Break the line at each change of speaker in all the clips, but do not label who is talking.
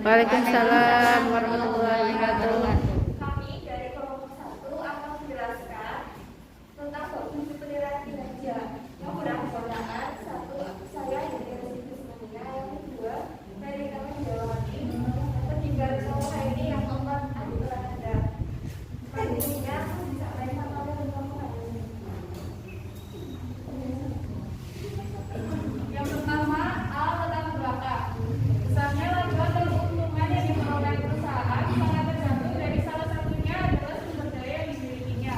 Waalaikumsalam warahmatullahi wabarakatuh.
Kami dari kelompok 1 akan menjelaskan tentang bab fungsi penilaian kinerja. Yang berdasarkan satu, saya dari Resipi Semuanya. Yang kedua, dari kami Jawani. Yang ketiga, Sofa ini. Yang keempat, Adik Anda. Selanjutnya, bisa lain sama dengan kelompok ini. Yang pertama, latar belakang. Besarnya laba dan keuntungan yang diperoleh perusahaan sangat tergantung dari salah satunya adalah sumber daya yang dimilikinya,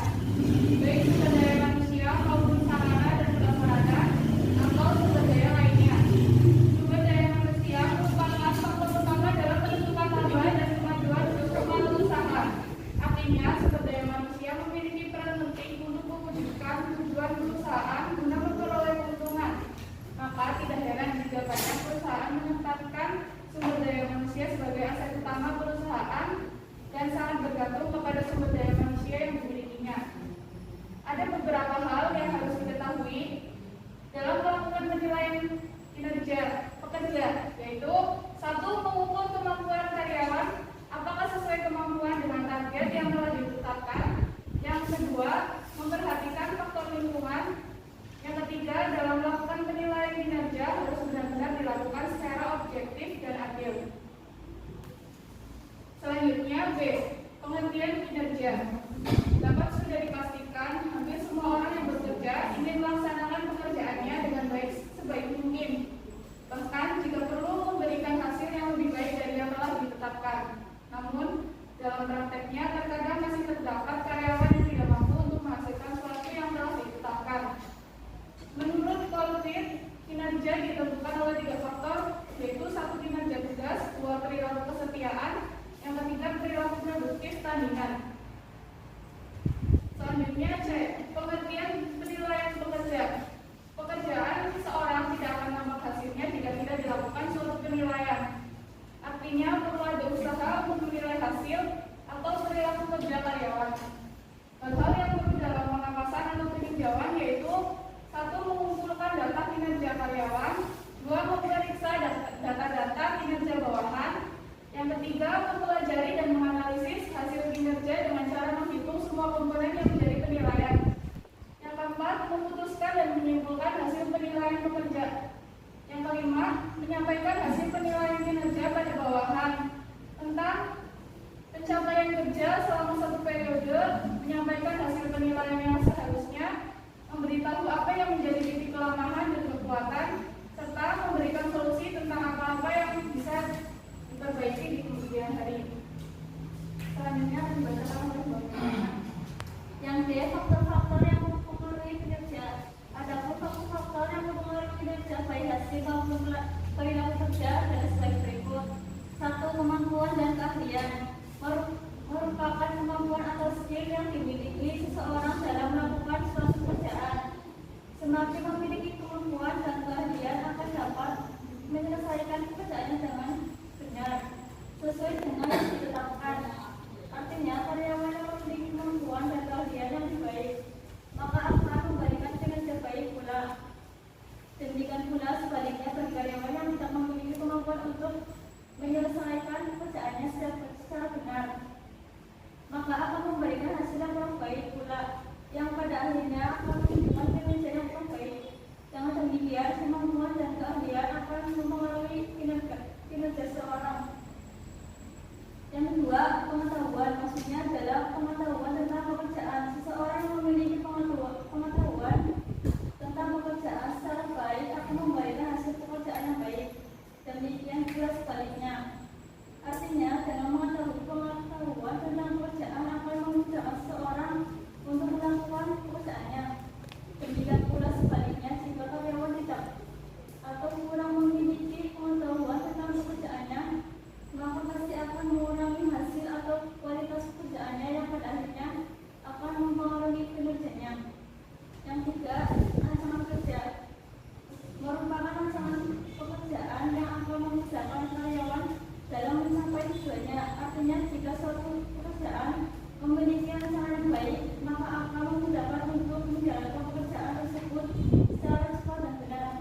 baik sumber daya manusia maupun sarana dan prasarana atau sumber daya lainnya. Sumber daya manusia merupakan faktor utama dalam penentukan laba dan kemajuan suatu usaha. Artinya, sumber daya manusia memiliki peran penting untuk mewujudkan tujuan perusahaan guna memperoleh keuntungan. Maka tidak heran jika banyak perusahaan menempatkan sumber daya manusia sebagai aset utama perusahaan dan sangat bergantung kepada sumber daya manusia yang dimilikinya. Ada beberapa hal yang harus diketahui dalam melakukan penilaian kinerja pekerja, yaitu satu, mengukur kemampuan karyawan apakah sesuai kemampuan dengan target yang telah ditetapkan. Yang kedua, memperhatikan faktor lingkungan. Yang ketiga, dalam melakukan penilaian kinerja harus benar-benar dilakukan secara objektif dan adil. Selanjutnya, B. Pengertian kinerja. Dapat sudah dipastikan hampir semua orang yang bekerja ingin melaksanakan pekerjaannya dengan sebaik mungkin. Bahkan jika perlu memberikan hasil yang lebih baik dari yang telah ditetapkan. Namun, dalam prakteknya terkadang masih terdapat karyawan yang tidak mampu untuk menghasilkan sesuatu yang telah ditetapkan. Menurut Koltit, kinerja ditentukan oleh 3 faktor, yaitu 1, kinerja tugas, 2, perilaku kesetiaan, yang ketiga, perilaku produktif tandingan. Selanjutnya, C. Pengertian penilaian pekerja. Pekerjaan seorang tidak akan nampak hasilnya jika tidak dilakukan suatu penilaian. Artinya, perlu ada usaha untuk menilai hasil atau perilaku kerja karyawan. Hal-hal yang perlu dalam pengawasan atau peninjauan yaitu 1. Mengumpulkan data kinerja karyawan. 2. Memeriksa data-data kinerja bawahan. Yang ketiga, mempelajari dan menganalisis hasil kinerja dengan cara menghitung semua komponen yang menjadi penilaian. Yang keempat, memutuskan dan menyimpulkan hasil penilaian pekerja. Yang kelima, menyampaikan hasil penilaian kinerja pada bawahan tentang pencapaian kerja selama 1 periode, menyampaikan hasil penilaian yang seharusnya, memberitahu apa yang menjadi titik kelemahan dan kekuatan, serta memberikan solusi tentang apa-apa yang bisa diperbaiki di kemudian hari. Selanjutnya akan dibacakan oleh Bapak.
Yang D, faktor-faktor yang mempengaruhi kinerja. Ada faktor-faktor yang mempengaruhi kinerja baik hasil maupun perilaku kerja adalah sebagai berikut. 1. Kemampuan dan keahlian. Merupakan kemampuan atau skill yang dimiliki seseorang dalam melakukan suatu pekerjaan. Semakin memiliki kemampuan dan keahlian akan dapat menyelesaikan pekerjaannya dengan benar, sesuai dengan yang ditetapkan. Artinya, karyawan yang memiliki kemampuan dan keahlian yang lebih baik, maka akan memberikan kinerja baik pula. Demikian pula sebaliknya bagi karyawan yang tidak memiliki kemampuan untuk menyelesaikan pekerjaannya secara benar, maka akan memberikan hasil yang kurang baik pula, yang pada akhirnya akan menunjukkan kinerja yang kurang baik. Dengan demikian, kemampuan dan keahlian akan mempengaruhi kinerja seorang. Yang kedua, pengetahuan. Maksudnya adalah pengetahuan tentang pekerjaan. Seseorang yang memiliki pengetahuan tentang pekerjaan secara baik akan memberikan hasil pekerjaan yang baik. Demikian pula sebaliknya. Artinya, dengan mengetahui pengetahuan tentang pekerjaan akan memudahkan seseorang untuk melakukan pekerjaannya. Demikian pula sebaliknya, jika karyawan tidak atau kurang memiliki pengetahuan tentang pekerjaannya, maka pasti akan mengurangi hasil atau kualitas pekerjaannya yang pada akhirnya akan mempengaruhi kinerjanya. Yang tiga, ancaman kerja. Merupakan ancaman pekerjaan yang akan memudahkan karyawan dalam mencapai tujuannya. Artinya, jika suatu pekerjaan memiliki ancaman yang baik, maka akan memudahkan untuk menjalankan pekerjaan tersebut secara cepat dan benar.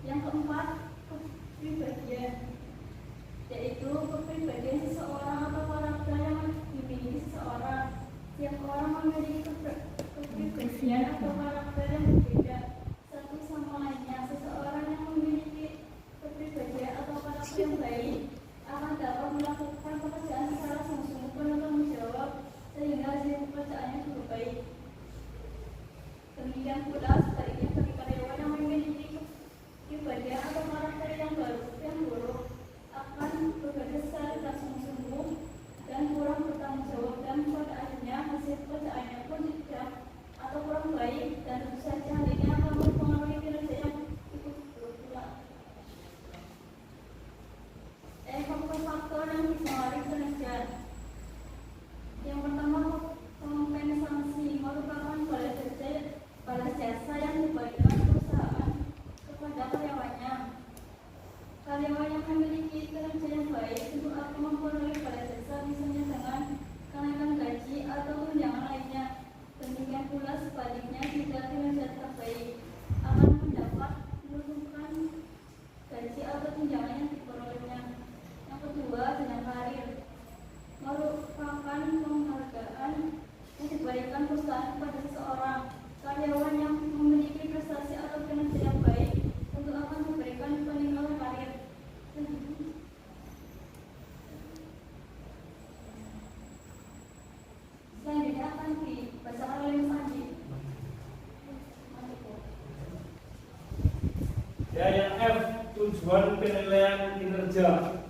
Yang keempat, kepribadian. yaitu kepribadian seseorang atau karakter yang dimiliki seseorang. Setiap orang memiliki kepribadian atau karakter yang berbeda satu sama lainnya. Seseorang yang memiliki kepribadian atau karakter yang baik akan dapat melakukan pekerjaan secara sungguh-sungguh penuh tanggung jawab sehingga hasil pekerjaannya cukup baik. Demikian pula sebaliknya bagi karyawan yang memiliki kepribadian atau karakter yang buruk akan bekerja secara tidak sungguh-sungguh dan kurang bertanggung jawab, dan pada akhirnya hasil pekerjaannya pun tidak atau kurang baik, dan tentu saja hal ini akan mempengaruhi kinerja yang ikut buruk pula. Faktor-faktor yang mempengaruhi kinerja. Yang pertama, kompensasi merupakan balas jasa yang diberikan perusahaan kepada karyawannya. Karyawan yang memiliki kinerja yang baik tentu akan memperoleh balas jasa, misalnya dengan kenaikan gaji atau tunjangan lainnya. Demikian pula sebaliknya, jika kinerja tidak baik akan mendapat menurunkan gaji atau tunjangan yang diperolehnya. Yang kedua, dengan karir merupakan penghargaan yang diberikan perusahaan kepada seseorang. Karyawan yang memiliki prestasi atau kinerja yang baik tentu akan memberikan peningkatan karir. Selanjutnya akan dibacakan oleh Mas Andi.
Ya, yang F, tujuan penilaian kinerja.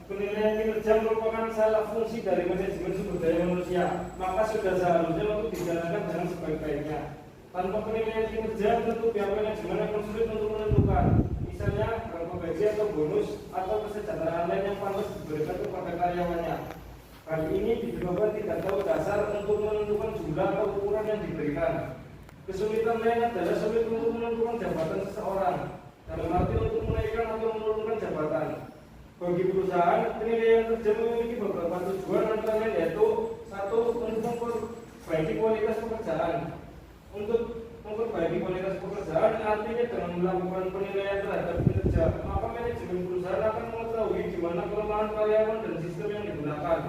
Penilaian kinerja merupakan salah fungsi dari manajemen sumber daya manusia, maka sudah seharusnya untuk dijalankan dengan sebaik-baiknya. Tanpa penilaian kinerja, tentu pihak manajemen akan sulit untuk menentukan, misalnya berapa gaji atau bonus atau kesejahteraan lain yang pantas diberikan kepada karyawannya. Hal ini disebabkan tidak tahu dasar untuk menentukan jumlah atau ukuran yang diberikan. Kesulitan lain adalah sulit untuk menentukan jabatan seseorang, dalam arti untuk menaikkan atau menurunkan jabatan. Bagi perusahaan, penilaian kerja memiliki beberapa tujuan, antara lain yaitu: 1. Untuk memperbaiki kualitas pekerjaan. Untuk memperbaiki kualitas pekerjaan artinya dengan melakukan penilaian terhadap kinerja, maka manajemen perusahaan akan mengetahui di mana kelemahan karyawan dan sistem yang digunakan.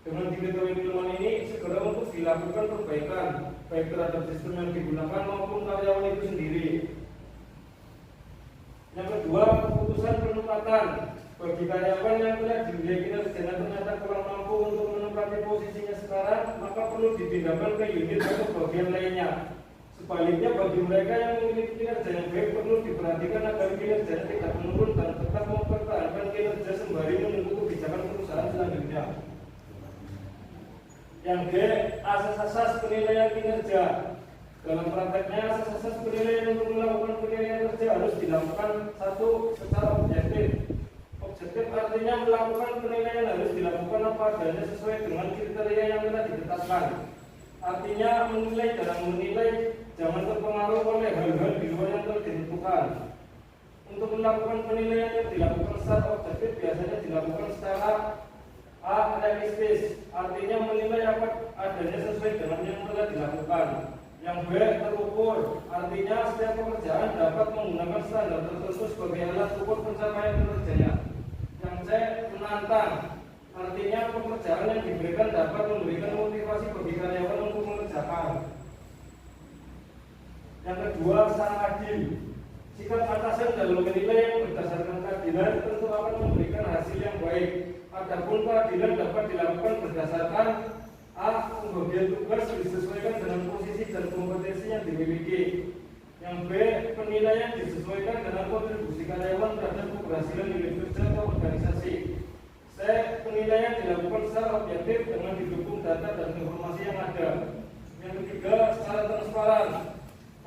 Dengan diketahui kelemahan ini, segera untuk dilakukan perbaikan, baik terhadap sistem yang digunakan maupun karyawan itu sendiri. Yang kedua, keputusan penempatan. Bagi karyawan yang telah dinilai kinerjanya ternyata kurang mampu untuk menempati posisinya sekarang, maka perlu dipindahkan ke unit atau bagian lainnya. Sebaliknya, bagi mereka yang memiliki kinerja yang baik, perlu diperhatikan agar kinerjanya tidak menurun dan tetap mempertahankan kinerja sembari menunggu kebijakan perusahaan selanjutnya. Yang D, asas-asas penilaian kinerja. Dalam prakteknya, asas-asas penilaian untuk melakukan penilaian kerja harus dilakukan: 1. Secara objektif. Objektif artinya melakukan penilaian harus dilakukan apa adanya sesuai dengan kriteria yang telah ditetapkan. Artinya menilai dalam menilai jangan terpengaruh oleh hal-hal di luar yang telah ditentukan. Untuk melakukan penilaian yang dilakukan secara objektif biasanya dilakukan secara A. Realistis, artinya menilai apa adanya sesuai dengan yang telah dilakukan. Yang B. Terukur, artinya setiap pekerjaan dapat menggunakan standar tertentu sebagai alat ukur pencapaian kinerjanya. Yang C. Menantang, artinya pekerjaan yang diberikan dapat memberikan motivasi bagi karyawan untuk mengerjakan. Yang kedua, sangat adil. Sikap atasan dalam menilai yang berdasarkan keadilan tentu akan memberikan hasil yang baik. Adapun keadilan dapat dilakukan berdasarkan: A. Pembagian tugas disesuaikan dengan posisi dan kompetensi yang dimiliki. Yang B. Penilaian disesuaikan dengan kontribusi karyawan terhadap keberhasilan unit kerja atau organisasi. C. Penilaian dilakukan secara objektif dengan didukung data dan informasi yang ada. Yang ketiga, secara transparan.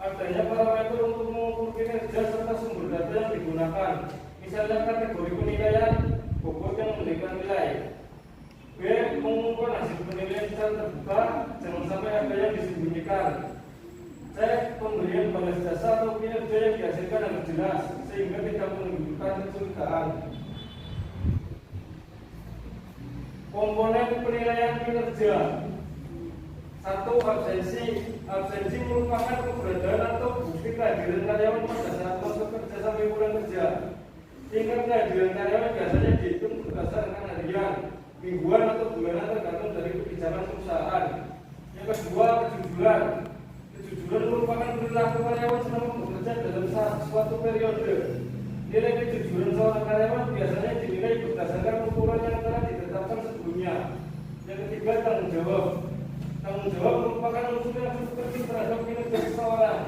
Adanya parameter untuk mengukur kinerja serta sumber data yang digunakan. Misalnya kategori penilaian, bobot yang memberikan nilai. B. Mengumumkan hasil penilaian secara terbuka, jangan sampai ada yang disembunyikan. C. Pemberian balas jasa atau kinerja yang dihasilkan harus jelas, sehingga tidak menimbulkan kecurigaan. Komponen penilaian kinerja. 1. Absensi. Absensi merupakan keberadaan atau bukti kehadiran karyawan pada saat masuk kerja sampai pulang kerja. Tingkat kehadiran karyawan biasanya dihitung berdasarkan hari mingguan atau bulanan tergantung dari kebijakan perusahaan. Yang kedua, kejujuran. Kejujuran merupakan perilaku karyawan selama bekerja dalam suatu periode. Nilai kejujuran seorang karyawan biasanya dinilai berdasarkan ukuran yang telah ditetapkan sebelumnya. Yang ketiga, tanggung jawab. Tanggung jawab merupakan unsur yang cukup penting terhadap kinerja seseorang.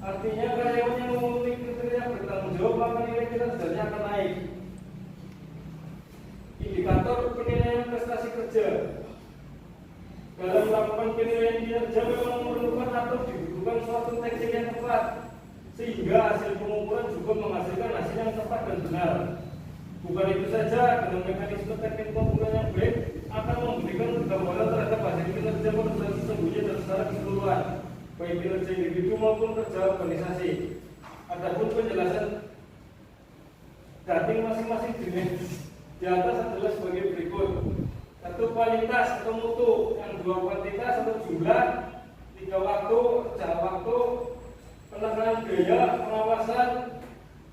Artinya karyawan yang memenuhi kriteria bertanggung jawab maka nilai kinerjanya akan naik. Indikator penilaian prestasi kerja. Dalam melakukan penilaian kinerja memang memerlukan atau dibutuhkan suatu teknik yang tepat, sehingga hasil pengukuran juga menghasilkan hasil yang tepat dan benar. Bukan itu saja, dengan mekanisme teknik pengukuran yang baik akan memberikan gambaran terhadap hasil kinerja perusahaan sesungguhnya dan secara keseluruhan, baik kinerja individu maupun kerja organisasi. Adapun penjelasan dating masing-masing jenis di atas adalah sebagai berikut. Satu, kualitas atau mutu. Yang dua, kuantitas atau jumlah. Tiga, waktu, jangka waktu, penekanan biaya, pengawasan,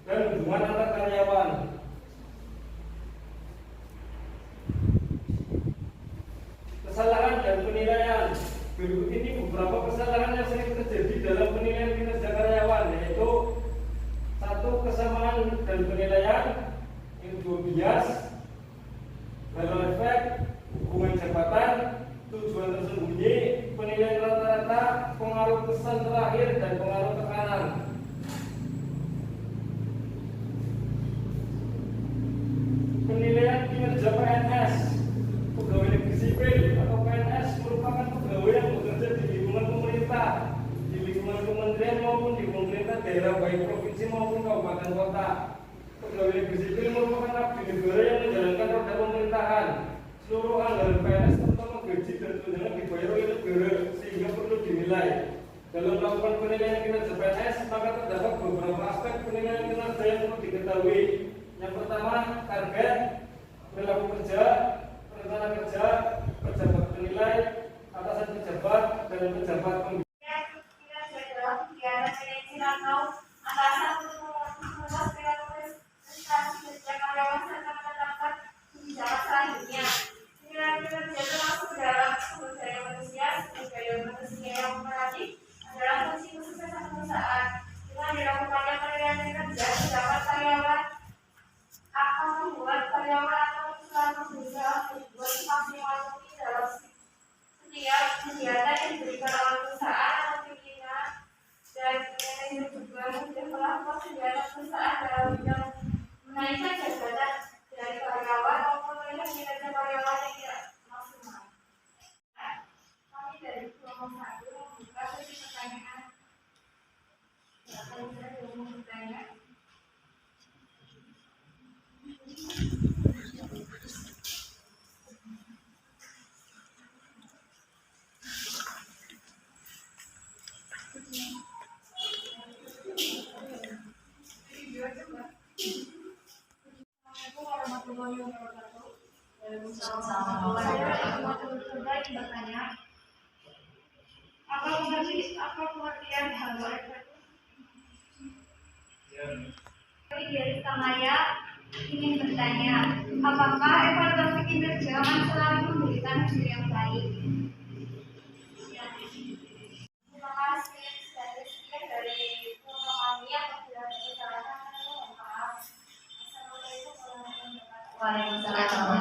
dan hubungan antar karyawan. Kesalahan dan penilaian. Berikut ini beberapa kesalahan yang sering terjadi dalam penilaian kinerja karyawan, yaitu satu, kesamaan dan penilaian. Yang dua, bias, halo efek, hubungan jabatan, tujuan tersembunyi, penilaian rata-rata, pengaruh kesan terakhir, dan pengaruh tekanan. Penilaian kinerja PNS. Pegawai negeri sipil atau PNS merupakan pegawai yang bekerja di lingkungan pemerintah, di lingkungan kementerian maupun di pemerintah daerah baik provinsi maupun kabupaten kota. Pegawai negeri sipil merupakan abdi negara yang menjalankan roda pemerintahan. Seluruh anggaran PNS terutama gaji dan tunjangan dibayar oleh negara, sehingga perlu dinilai. Dalam melakukan penilaian kinerja PNS, maka terdapat beberapa aspek penilaian kinerja yang perlu diketahui. Yang pertama, target, perilaku kerja, rencana kerja, pejabat penilai, atasan pejabat, dan pejabat pembina.
Kinerja dalam kegiatan manajer atau atasan untuk mengurus perilaku prestasi kerja karyawan serta menetapkan kebijakan selanjutnya. Nilai kinerja termasuk dalam sumber daya manusia. Sumber daya manusia yang melatih adalah fungsi kesuksesan perusahaan. Dengan dilakukannya penilaian kinerja, terdapat karyawan akan membuat karyawan atau perusahaan berusaha berbuat maksimal mungkin dalam setiap kegiatan yang diberikan oleh perusahaan atau pimpinan, dan manajer juga sudah melakukan kegiatan perusahaan dalam bidang menaikkan jabatan dari karyawan maupun melihat kinerja karyawan yang tidak maksimal. Kami dari kelompok 1 membuka sesi pertanyaan. Silakan saya mau bertanya. Bertanya, apa pengertian halo efek? Dari Garis Tamaya ingin bertanya, apakah evaluasi kinerja akan selalu memberikan hasil yang baik? Terima kasih. Sekian dari kami apabila ada kesalahan, mohon maaf. Assalamualaikum warahmatullahi wabarakatuh.
Waalaikumsalam.